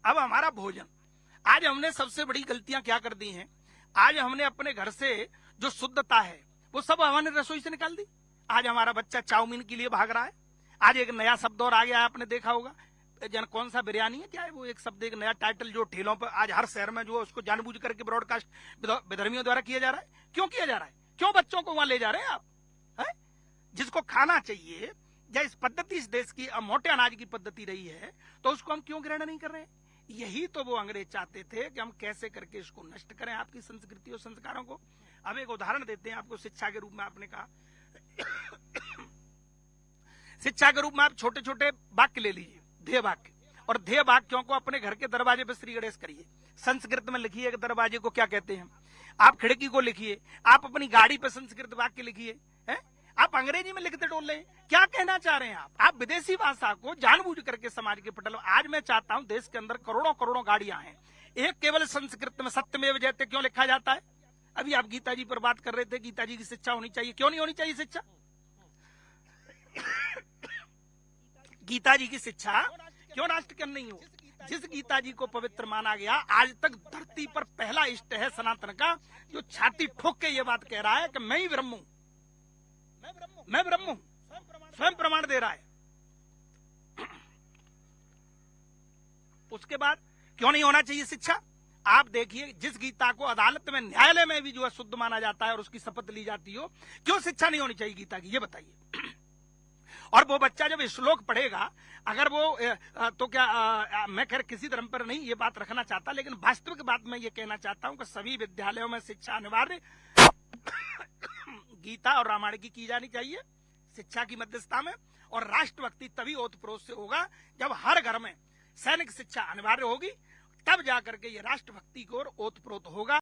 अब हमारा भोजन, आज हमने सबसे बड़ी गलतियां क्या कर दी हैं। आज हमने अपने घर से जो शुद्धता है वो सब हमने रसोई से निकाल दी। आज हमारा बच्चा चाउमीन के लिए भाग रहा है। आज एक नया शब्द और आ गया है, आपने देखा होगा, जन कौन सा बिरयानी है, क्या है वो एक शब्द, एक नया टाइटल जो ठेलों पर आज हर शहर में जो है उसको जानबूझ करके ब्रॉडकास्ट विधर्मियों द्वारा किया जा रहा है। क्यों किया जा रहा है? क्यों बच्चों को वहां ले जा रहे हैं आप? है? जिसको खाना चाहिए, या इस पद्धति इस देश की मोटे अनाज की पद्धति रही है, तो उसको हम क्यों ग्रहण नहीं कर रहे हैं? यही तो वो अंग्रेज चाहते थे कि हम कैसे करके इसको नष्ट करें, आपकी संस्कृति और संस्कारों को। अब एक उदाहरण देते हैं आपको शिक्षा के रूप में। आपने कहा शिक्षा के रूप में आप छोटे छोटे वाक्य ले लीजिए, ध्येय वाक्य, और ध्येय वाक्यों को अपने घर के दरवाजे पर श्री गणेश करिए। संस्कृत में लिखिए कि दरवाजे को क्या कहते हैं, आप खिड़की को लिखिए, आप अपनी गाड़ी पर संस्कृत वाक्य लिखिए। आप अंग्रेजी में लिखते डोल रहे हैं, क्या कहना चाह रहे हैं आप विदेशी भाषा को जानबूझ करके समाज के पटल। आज मैं चाहता हूं देश के अंदर करोड़ों करोड़ों गाड़ियां हैं, एक केवल संस्कृत में सत्यमेव जयते क्यों लिखा जाता है? अभी आप गीता जी पर बात कर रहे थे, गीता जी की शिक्षा होनी चाहिए, क्यों नहीं होनी चाहिए शिक्षा? गीता जी की शिक्षा क्यों राष्ट्र की नहीं हो? जिस गीता जी को पवित्र माना गया, आज तक धरती पर पहला इष्ट है सनातन का, जो छाती ठोक के ये बात कह रहा है कि मैं ही ब्रह्म हूं, मैं ब्रह्म हूं, स्वयं प्रमाण दे रहा है। उसके बाद क्यों नहीं होना चाहिए शिक्षा? आप देखिए, जिस गीता को अदालत में, न्यायालय में भी जो है शुद्ध माना जाता है और उसकी शपथ ली जाती हो, क्यों शिक्षा नहीं होनी चाहिए गीता की, ये बताइए। और वो बच्चा जब श्लोक पढ़ेगा, अगर वो तो क्या मैं खैर किसी धर्म पर नहीं ये बात रखना चाहता, लेकिन वास्तविक बात मैं ये कहना चाहता हूं कि सभी विद्यालयों में शिक्षा अनिवार्य गीता और रामायण की जानी चाहिए शिक्षा की मध्यस्थता में। और राष्ट्रभक्ति तभी ओतप्रोत से होगा जब हर घर में सैनिक शिक्षा अनिवार्य होगी, तब जाकर के ये राष्ट्रभक्ति की ओर ओतप्रोत होगा।